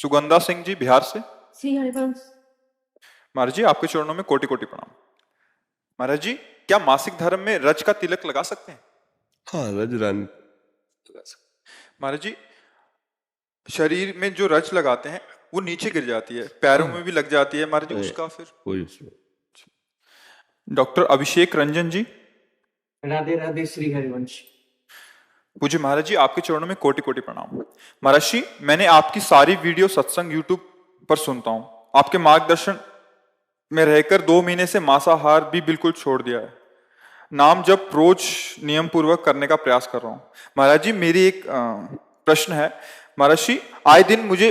सुगंधा सिंह जी बिहार से। श्री हरिवंश। महाराज जी आपके चरणों में कोटि कोटि प्रणाम। महाराज जी क्या मासिक धर्म में रज का तिलक लगा सकते हैं? हाँ, रज रानी लगा सकते। महाराज जी शरीर में जो रज लगाते हैं वो नीचे गिर जाती है, पैरों में भी लग जाती है महाराज जी, उसका फिर? कोई उसमें डॉक्टर अभिषेक रंजन जी। राधे राधे श्री हरिवंश। पूज्य महाराज जी आपके चरणों में कोटि कोटि प्रणाम। महाराज जी मैंने आपकी सारी वीडियो सत्संग यूट्यूब पर सुनता हूँ। आपके मार्गदर्शन में रहकर 2 महीने से मांसाहार भी बिल्कुल छोड़ दिया है। नाम जब रोज नियम पूर्वक करने का प्रयास कर रहा हूँ। महाराज जी मेरी एक प्रश्न है। महाराज जी आए दिन मुझे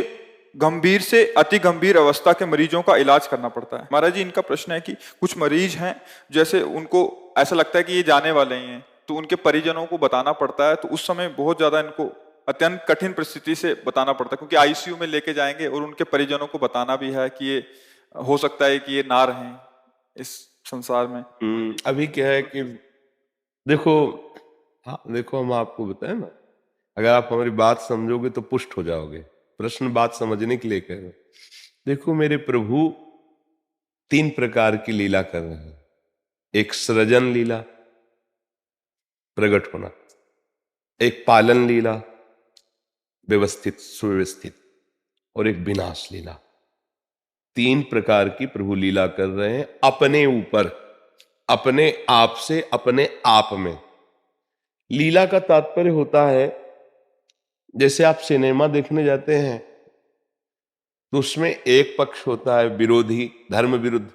गंभीर से अति गंभीर अवस्था के मरीजों का इलाज करना पड़ता है। महाराज जी इनका प्रश्न है कि कुछ मरीज हैं जैसे उनको ऐसा लगता है कि ये जाने वाले ही हैं, तो उनके परिजनों को बताना पड़ता है, तो उस समय बहुत ज्यादा इनको अत्यंत कठिन परिस्थिति से बताना पड़ता है, क्योंकि आईसीयू में लेके जाएंगे और उनके परिजनों को बताना भी है कि ये हो सकता है कि ये ना रहें इस संसार में। अभी क्या है कि देखो, हाँ देखो, हम आपको बताएं ना, अगर आप हमारी बात समझोगे तो पुष्ट हो जाओगे। प्रश्न बात समझने के लिए कह रहे हो। देखो मेरे प्रभु 3 प्रकार की लीला कर रहे हैं। एक सृजन लीला, प्रकट होना, एक पालन लीला, व्यवस्थित सुव्यवस्थित, और एक विनाश लीला। 3 प्रकार की प्रभु लीला कर रहे हैं अपने ऊपर, अपने आप से, अपने आप में। लीला का तात्पर्य होता है, जैसे आप सिनेमा देखने जाते हैं तो उसमें एक पक्ष होता है विरोधी, धर्म विरुद्ध,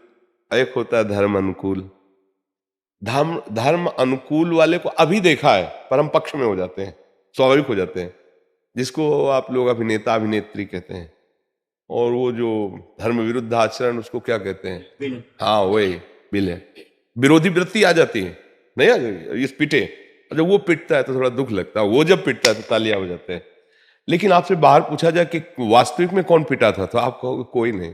एक होता है धर्म अनुकूल। धर्म अनुकूल वाले को अभी देखा है पर हम पक्ष में हो जाते हैं, स्वाभाविक हो जाते हैं, जिसको आप लोग अभिनेता अभिनेत्री कहते हैं। और वो जो धर्म विरुद्ध आचरण, उसको क्या कहते हैं? हाँ वही बिल है। विरोधी वृत्ति आ जाती है, नहीं आ जाएगी, इस पिटे, जब वो पिटता है तो थोड़ा दुख लगता है, वो जब पिटता है तो तालियां हो जाते हैं। लेकिन आपसे बाहर पूछा जाए कि वास्तविक में कौन पिटा था, तो आप कहोगे कोई नहीं।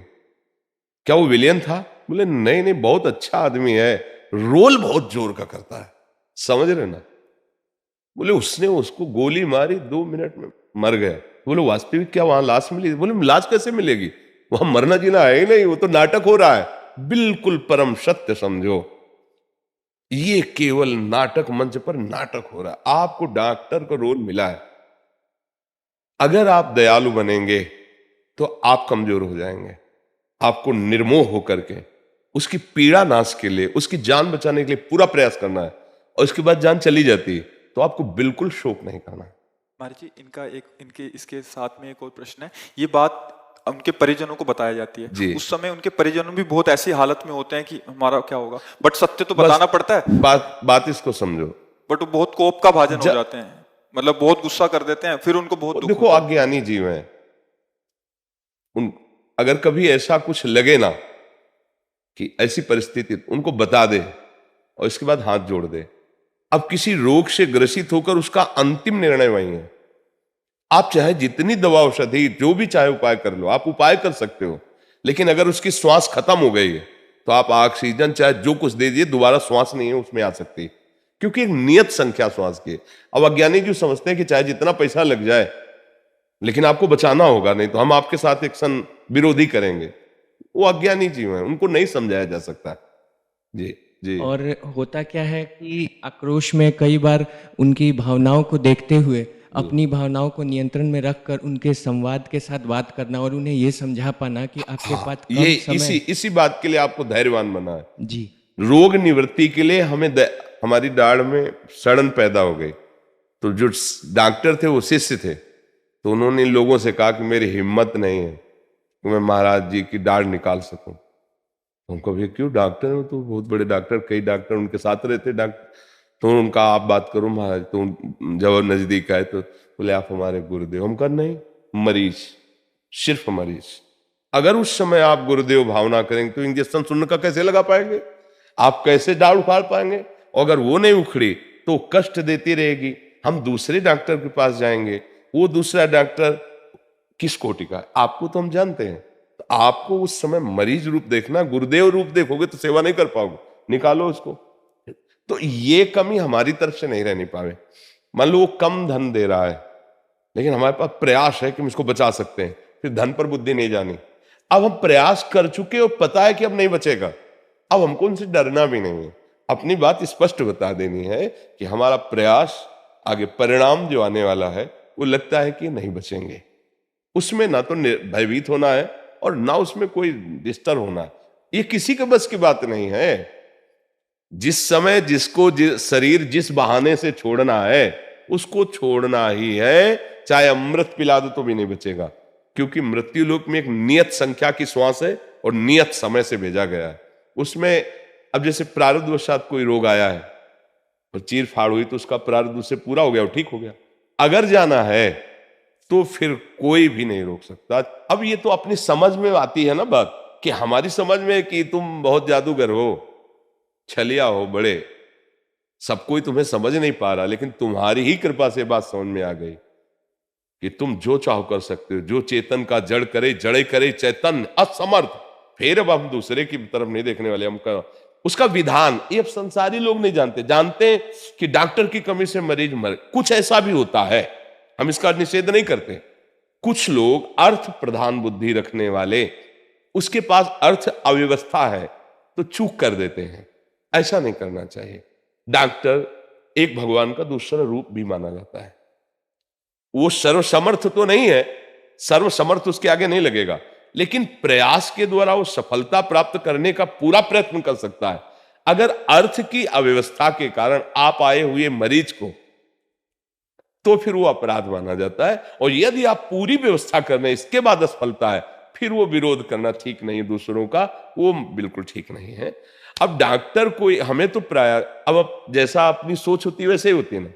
क्या वो विलेन था? बोले नहीं नहीं, बहुत अच्छा आदमी है, रोल बहुत जोर का करता है, समझ रहे ना। बोले उसने उसको गोली मारी, 2 मिनट में मर गया। बोले वास्तविक क्या वहां लाश मिली? बोले लाश कैसे मिलेगी, वहां मरना जीना है ही नहीं, वो तो नाटक हो रहा है। बिल्कुल परम सत्य समझो, ये केवल नाटक, मंच पर नाटक हो रहा है। आपको डॉक्टर का रोल मिला है, अगर आप दयालु बनेंगे तो आप कमजोर हो जाएंगे। आपको निर्मोह होकर के उसकी पीड़ा नाश के लिए, उसकी जान बचाने के लिए पूरा प्रयास करना है, और उसके बाद जान चली जाती है तो आपको बिल्कुल शोक नहीं करना है। महाराज जी इनके इसके साथ में एक और प्रश्न है। ये बात उनके परिजनों को बताई जाती है, उस समय उनके परिजनों भी बहुत ऐसी हालत में होते हैं कि हमारा क्या होगा, बट सत्य तो बताना पड़ता है। बात इसको समझो। बट वो बहुत कोप का भाजन हो जाते हैं, मतलब बहुत गुस्सा कर देते हैं, फिर उनको बहुत दुख देखो अज्ञानी जीव है, अगर कभी ऐसा कुछ लगे ना कि ऐसी परिस्थिति, उनको बता दे और इसके बाद हाथ जोड़ दे। अब किसी रोग से ग्रसित होकर उसका अंतिम निर्णय वही है। आप चाहे जितनी दवा औषधि जो भी चाहे उपाय कर लो, आप उपाय कर सकते हो, लेकिन अगर उसकी श्वास खत्म हो गई है तो आप ऑक्सीजन चाहे जो कुछ दे दिए, दोबारा श्वास नहीं है उसमें आ सकती, क्योंकि एक नियत संख्या श्वास की है। अब अज्ञानी जो समझते हैं कि चाहे जितना पैसा लग जाए लेकिन आपको बचाना होगा, नहीं तो हम आपके साथ एक्शन विरोधी करेंगे, वो अज्ञानी जीव है, उनको नहीं समझाया जा सकता। जी जी। और होता क्या है कि आक्रोश में कई बार उनकी भावनाओं को देखते हुए अपनी भावनाओं को नियंत्रण में रखकर उनके संवाद के साथ बात करना और उन्हें ये समझा पाना कि आपके पास कम ये समय। इसी बात के लिए आपको धैर्यवान बना है जी। रोग निवृत्ति के लिए हमें हमारी दाढ़ में सड़न पैदा हो गई, तो जो डॉक्टर थे वो शिष्य थे, तो उन्होंने लोगों से कहा कि मेरी हिम्मत नहीं है कि मैं महाराज जी की दाढ़ निकाल सकूं। उनको भी क्यों, डॉक्टर हो तो बहुत बड़े डॉक्टर, कई डॉक्टर उनके साथ रहते डॉक्टर, तो उनका आप बात करो महाराज, तो जब नजदीक आए तो बोले आप हमारे गुरुदेव। हम कहा नहीं, मरीज, सिर्फ मरीज। अगर उस समय आप गुरुदेव भावना करेंगे तो इंजेक्शन सुनने का कैसे लगा पाएंगे, आप कैसे दाढ़ उखाड़ पाएंगे? अगर वो नहीं उखड़ी तो कष्ट देती रहेगी। हम दूसरे डॉक्टर के पास जाएंगे, वो दूसरा डॉक्टर किस कोटि का है आपको तो हम जानते हैं। तो आपको उस समय मरीज रूप देखना, गुरुदेव रूप देखोगे तो सेवा नहीं कर पाओगे, निकालो उसको। तो ये कमी हमारी तरफ से नहीं रहनी पावे। मान लो वो कम धन दे रहा है, लेकिन हमारे पास प्रयास है कि हम इसको बचा सकते हैं, फिर धन पर बुद्धि नहीं जानी। अब हम प्रयास कर चुके और पता है कि अब नहीं बचेगा, अब हमको उनसे डरना भी नहीं है। अपनी बात स्पष्ट बता देनी है कि हमारा प्रयास, आगे परिणाम जो आने वाला है वो लगता है कि नहीं बचेंगे। उसमें ना तो भयभीत होना है और ना उसमें कोई डिस्टर्ब होना है। ये किसी के बस की बात नहीं है। जिस समय जिसको शरीर जिस बहाने से छोड़ना है उसको छोड़ना ही है, चाहे अमृत पिला दो तो भी नहीं बचेगा, क्योंकि मृत्यु लोक में एक नियत संख्या की श्वास है और नियत समय से भेजा गया है। उसमें अब जैसे प्रारब्धवशात कोई रोग आया है और चीर फाड़ हुई तो उसका प्रारब्ध उससे पूरा हो गया और ठीक हो गया। अगर जाना है तो फिर कोई भी नहीं रोक सकता। अब ये तो अपनी समझ में आती है ना बात, कि हमारी समझ में कि तुम बहुत जादूगर हो, छलिया हो बड़े, सब कोई तुम्हें समझ नहीं पा रहा, लेकिन तुम्हारी ही कृपा से बात समझ में आ गई कि तुम जो चाहो कर सकते हो। जो चेतन का जड़ करे, जड़े करे चैतन्य असमर्थ। फिर अब हम दूसरे की तरफ नहीं देखने वाले, हम उसका विधान ये अब संसारी लोग नहीं जानते। जानते हैं कि डॉक्टर की कमी से मरीज मर, कुछ ऐसा भी होता है, हम इसका निषेध नहीं करते। कुछ लोग अर्थ प्रधान बुद्धि रखने वाले, उसके पास अर्थ अव्यवस्था है तो चूक कर देते हैं। ऐसा नहीं करना चाहिए। डॉक्टर एक भगवान का दूसरा रूप भी माना जाता है। वो सर्वसमर्थ तो नहीं है, सर्वसमर्थ उसके आगे नहीं लगेगा, लेकिन प्रयास के द्वारा वो सफलता प्राप्त करने का पूरा प्रयत्न कर सकता है। अगर अर्थ की अव्यवस्था के कारण आप आए हुए मरीज को, तो फिर वो अपराध माना जाता है। और यदि आप पूरी व्यवस्था करने इसके बाद असफलता है, फिर वो विरोध करना ठीक नहीं है दूसरों का, वो बिल्कुल ठीक नहीं है। अब डॉक्टर कोई, हमें तो प्राय अब जैसा अपनी सोच होती है वैसे ही होती है ना।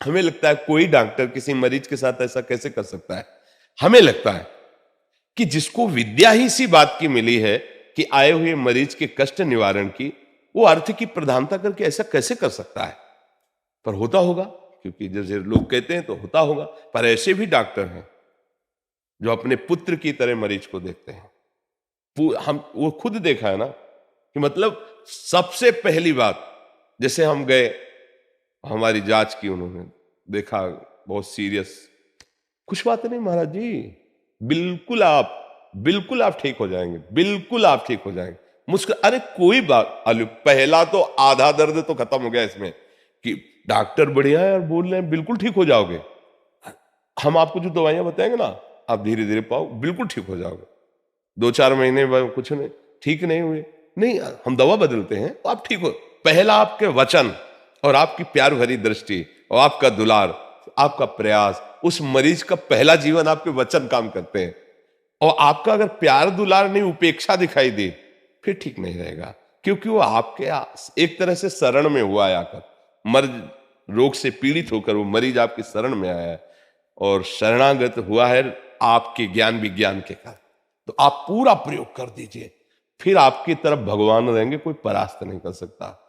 हमें लगता है कोई डॉक्टर किसी मरीज के साथ ऐसा कैसे कर सकता है। हमें लगता है कि जिसको विद्या ही सी बात की मिली है कि आए हुए मरीज के कष्ट निवारण की, वो अर्थ की प्रधानता करके ऐसा कैसे कर सकता है। पर होता होगा, क्योंकि जैसे लोग कहते हैं तो होता होगा। पर ऐसे भी डॉक्टर हैं जो अपने पुत्र की तरह मरीज को देखते हैं। हम वो खुद देखा है ना, कि मतलब सबसे पहली बात, जैसे हम गए, हमारी जांच की, उन्होंने देखा बहुत सीरियस, कुछ बात नहीं महाराज जी, बिल्कुल आप ठीक हो जाएंगे, बिल्कुल आप ठीक हो जाएंगे। मुश्किल, अरे कोई बात, पहला तो आधा दर्द तो खत्म हो गया इसमें कि डॉक्टर बढ़िया है और बोल रहे हैं बिल्कुल ठीक हो जाओगे। हम आपको जो दवाइयां बताएंगे ना, आप धीरे धीरे पाओ, बिल्कुल ठीक हो जाओगे। 2-4 महीने बाद कुछ नहीं, ठीक नहीं हुए, नहीं हम दवा बदलते हैं तो आप ठीक हो। पहला आपके वचन और आपकी प्यार भरी दृष्टि और आपका दुलार, आपका प्रयास, उस मरीज का पहला जीवन आपके वचन काम करते हैं। और आपका अगर प्यार दुलार नहीं, उपेक्षा दिखाई दे, फिर ठीक नहीं रहेगा, क्योंकि वो आपके एक तरह से शरण में हुआ है आकर। मर्ज रोग से पीड़ित होकर वो मरीज आपकी शरण में आया है और शरणागत हुआ है आपके ज्ञान विज्ञान के कारण। तो आप पूरा प्रयोग कर दीजिए, फिर आपकी तरफ भगवान रहेंगे, कोई परास्त नहीं कर सकता।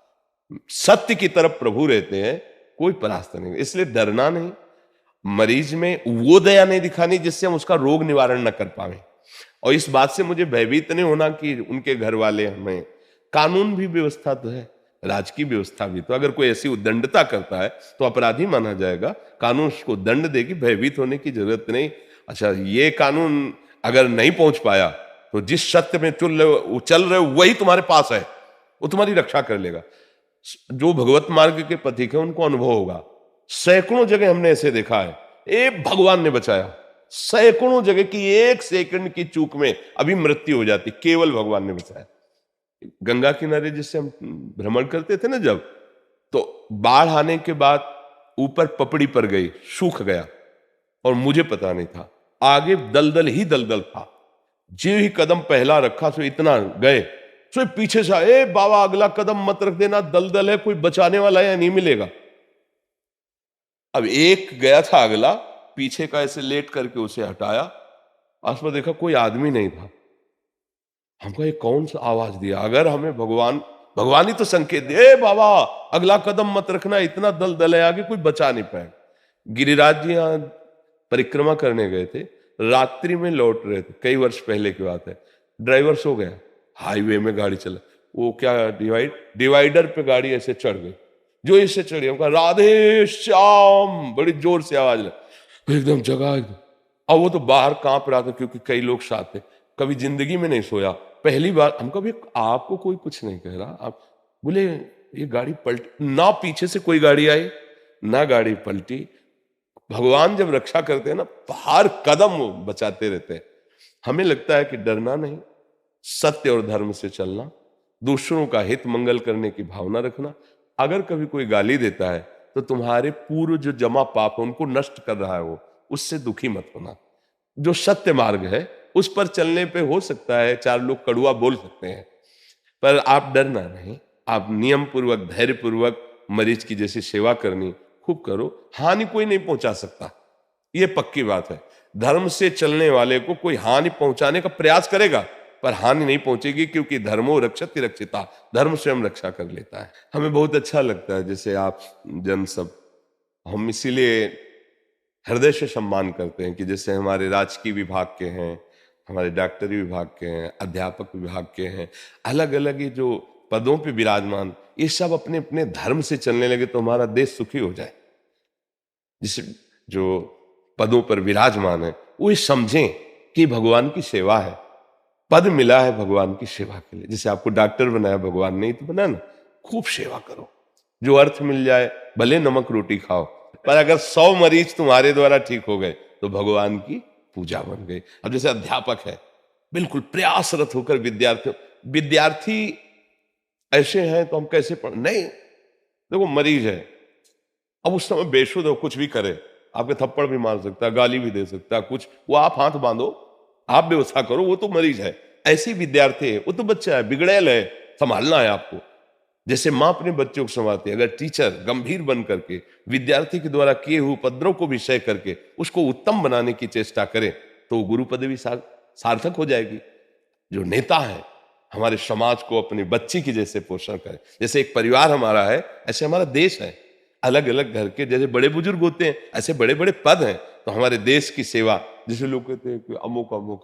सत्य की तरफ प्रभु रहते हैं, कोई परास्त नहीं। इसलिए डरना नहीं, मरीज में वो दया नहीं दिखानी जिससे हम उसका रोग निवारण न कर पाए। और इस बात से मुझे भयभीत नहीं होना कि उनके घर वाले हमें, कानून भी व्यवस्था तो है, राजकीय व्यवस्था भी, तो अगर कोई ऐसी उद्दंडता करता है तो अपराधी माना जाएगा, कानून उसको दंड देगी, भयभीत होने की जरूरत नहीं। अच्छा, ये कानून अगर नहीं पहुंच पाया तो जिस सत्य में चल रहे हो वही तुम्हारे पास है, वो तुम्हारी रक्षा कर लेगा। जो भगवत मार्ग के पथिक है उनको अनुभव होगा। सैकड़ों जगह हमने ऐसे देखा है, एक भगवान ने बचाया, सैकड़ों जगह की 1 सेकंड की चूक में अभी मृत्यु हो जाती, केवल भगवान ने बचाया। गंगा किनारे जिससे हम भ्रमण करते थे ना जब, तो बाढ़ आने के बाद ऊपर पपड़ी पर गई, सूख गया और मुझे पता नहीं था, आगे दलदल ही दलदल था। जो ही कदम पहला रखा तो इतना गए, तो पीछे से ए बाबा अगला कदम मत रख देना, दलदल है, कोई बचाने वाला है नहीं मिलेगा। अब एक गया था, अगला पीछे का ऐसे लेट करके उसे हटाया, आसपास देखा कोई आदमी नहीं था। हमको ये कौन सा आवाज दिया? अगर हमें भगवान ही तो संकेत दे, बाबा अगला कदम मत रखना, इतना दलदल है आगे, कोई बचा नहीं पाएगा। गिरिराज जी यहाँ परिक्रमा करने गए थे, रात्रि में लौट रहे थे, कई वर्ष पहले की बात है। ड्राइवर सो गया, हाईवे में गाड़ी चला, वो क्या डिवाइडर पे गाड़ी ऐसे चढ़ गई, जो इससे चढ़ी, हम कहा राधे श्याम, बड़ी जोर से आवाज लगी, एकदम जगा, एकदम और वो तो बाहर कांप रहा था क्योंकि कई लोग साथ थे, कभी जिंदगी में नहीं सोया। पहली बार हम कभी, आपको कोई कुछ नहीं कह रहा, आप बोले ये गाड़ी पलट ना, पीछे से कोई गाड़ी आई ना गाड़ी पलटी। भगवान जब रक्षा करते हैं ना, हर कदम वो बचाते रहते हैं। हमें लगता है कि डरना नहीं, सत्य और धर्म से चलना, दूसरों का हित मंगल करने की भावना रखना। अगर कभी कोई गाली देता है तो तुम्हारे पूर्व जो जमा पाप है उनको नष्ट कर रहा है वो, उससे दुखी मत होना। जो सत्य मार्ग है उस पर चलने पे हो सकता है चार लोग कड़ुआ बोल सकते हैं, पर आप डरना नहीं। आप नियम पूर्वक, धैर्य पूर्वक मरीज की जैसी सेवा करनी खूब करो। हानि कोई नहीं पहुंचा सकता, ये पक्की बात है। धर्म से चलने वाले को कोई हानि पहुंचाने का प्रयास करेगा पर हानि नहीं पहुंचेगी, क्योंकि धर्मो रक्षति रक्षिता, धर्म स्वयं रक्षा कर लेता है। हमें बहुत अच्छा लगता है जैसे आप जन सब, हम इसीलिए हृदय से सम्मान करते हैं कि जैसे हमारे राजकीय विभाग के हैं, हमारे डॉक्टरी विभाग के हैं, अध्यापक विभाग के हैं, अलग अलग ये जो पदों पे विराजमान, ये सब अपने अपने धर्म से चलने लगे तो हमारा देश सुखी हो जाए। जिस जो पदों पर विराजमान है वो ये समझें कि भगवान की सेवा है, पद मिला है भगवान की सेवा के लिए। जैसे आपको डॉक्टर बनाया भगवान ने ही तो बनाया ना, खूब सेवा करो, जो अर्थ मिल जाए, भले नमक रोटी खाओ, पर अगर 100 मरीज तुम्हारे द्वारा ठीक हो गए तो भगवान की पूजा बन गई। अब जैसे अध्यापक है, बिल्कुल प्रयासरत होकर विद्यार्थी ऐसे हैं तो हम कैसे पढ़, नहीं, देखो मरीज है, अब उस समय बेशुद्ध हो, कुछ भी करे, आपके थप्पड़ भी मार सकता है, गाली भी दे सकता है, कुछ, वो आप हाथ बांधो, आप व्यवस्था करो, वो तो मरीज है। ऐसे विद्यार्थी है, वो तो बच्चा है, बिगड़ैल है, संभालना है आपको। जैसे माँ अपने बच्चों को संभालती है, अगर टीचर गंभीर बन करके विद्यार्थी के द्वारा किए हुए उपद्रव को विषय करके उसको उत्तम बनाने की चेष्टा करे तो गुरु पदवी सार्थक हो जाएगी। जो नेता है हमारे समाज को अपने बच्चे की जैसे पोषण करे, जैसे एक परिवार हमारा है ऐसे हमारा देश है। अलग अलग घर के जैसे बड़े बुजुर्ग होते हैं ऐसे बड़े बड़े पद हैं, तो हमारे देश की सेवा, जैसे लोग कहते हैं कि अमुक अमुक,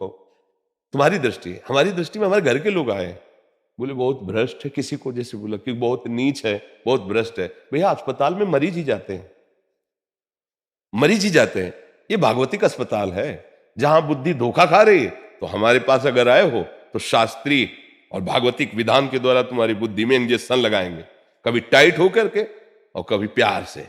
तुम्हारी दृष्टि है, हमारी दृष्टि में हमारे घर के लोग आए, बोले बहुत भ्रष्ट है, किसी को जैसे बोला कि बहुत नीच है, बहुत भ्रष्ट है। भैया अस्पताल में मरीज ही जाते हैं, मरीज ही जाते हैं। ये भागवतिक अस्पताल है जहां बुद्धि धोखा खा रही है, तो हमारे पास अगर आए हो तो शास्त्रीय और भागवतिक विधान के द्वारा तुम्हारी बुद्धि में इंजेक्शन लगाएंगे, कभी टाइट होकर के और कभी प्यार से।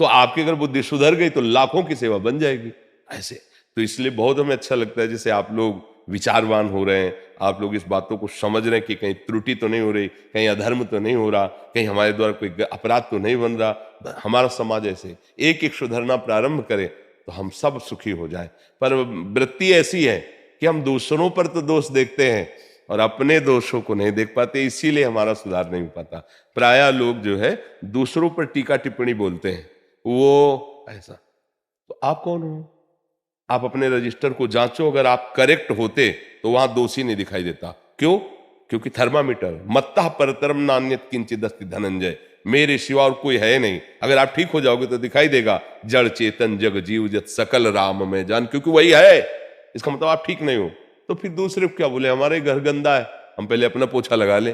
तो आपकी अगर बुद्धि सुधर गई तो लाखों की सेवा बन जाएगी ऐसे। तो इसलिए बहुत हमें अच्छा लगता है जैसे आप लोग विचारवान हो रहे हैं, आप लोग इस बातों को समझ रहे हैं कि कहीं त्रुटि तो नहीं हो रही, कहीं अधर्म तो नहीं हो रहा, कहीं हमारे द्वारा कोई अपराध तो नहीं बन रहा। हमारा समाज ऐसे एक एक सुधरना प्रारंभ करे तो हम सब सुखी हो जाए। पर वृत्ति ऐसी है कि हम दूसरों पर तो दोष देखते हैं और अपने दोषों को नहीं देख पाते, इसीलिए हमारा सुधार नहीं हो पाता। प्रायः लोग जो है दूसरों पर टीका टिप्पणी बोलते हैं, वो ऐसा। तो आप कौन हो? आप अपने रजिस्टर को जांचो, अगर आप करेक्ट होते तो वहां दोषी नहीं दिखाई देता। क्यों? क्योंकि थर्मामीटर मत्तः परतरम नान्यत किंचित् अस्ति धनंजय, मेरे सिवा और कोई है नहीं। अगर आप ठीक हो जाओगे तो दिखाई देगा जड़ चेतन जग जीव जत सकल राम में जान, क्योंकि वही है। इसका मतलब आप ठीक नहीं हो तो फिर दूसरे को क्या बोले, हमारे घर गंदा है, हम पहले अपना पोछा लगा ले।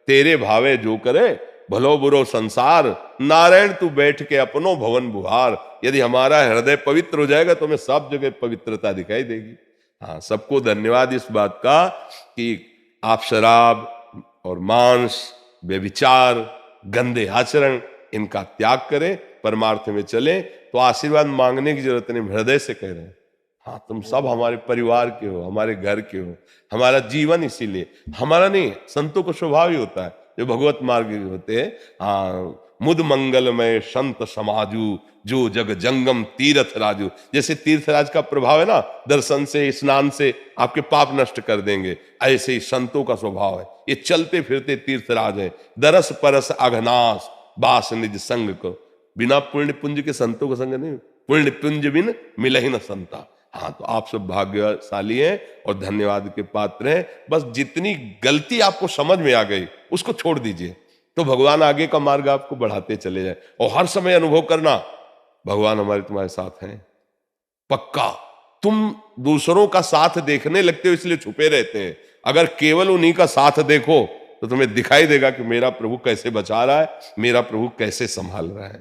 तेरे भावे जो करे भलो बुरो संसार, नारायण तू बैठ के अपनो भवन बुहार। यदि हमारा हृदय पवित्र हो जाएगा तो हमें सब जगह पवित्रता दिखाई देगी। हाँ, सबको धन्यवाद इस बात का कि आप शराब और मांस, व्यभिचार, गंदे आचरण इनका त्याग करें, परमार्थ में चलें। तो आशीर्वाद मांगने की जरूरत नहीं, हृदय से कह रहे हैं। हाँ, तुम सब हमारे परिवार के हो, हमारे घर के हो, हमारा जीवन इसीलिए, हमारा नहीं, संतों को स्वभाव ही होता है जो भगवत मार्ग होते हैं। हाँ, मुद मंगलमय संत समाजू जो जग जंगम तीर्थ राजू। जैसे तीर्थराज का प्रभाव है ना, दर्शन से स्नान से आपके पाप नष्ट कर देंगे, ऐसे ही संतों का स्वभाव है। ये चलते फिरते तीर्थराज है। दरस परस अघनाश बास निज संग को, बिना पुण्य पुंज के संतों का संग नहीं, पुण्य पुंज बिन मिलहि न संता। हाँ, तो आप सब भाग्यशाली हैं और धन्यवाद के पात्र हैं। बस जितनी गलती आपको समझ में आ गई उसको छोड़ दीजिए, तो भगवान आगे का मार्ग आपको बढ़ाते चले जाए। और हर समय अनुभव करना भगवान हमारे तुम्हारे साथ हैं पक्का। तुम दूसरों का साथ देखने लगते हो इसलिए छुपे रहते हैं, अगर केवल उन्हीं का साथ देखो तो तुम्हें दिखाई देगा कि मेरा प्रभु कैसे बचा रहा है, मेरा प्रभु कैसे संभाल रहा है।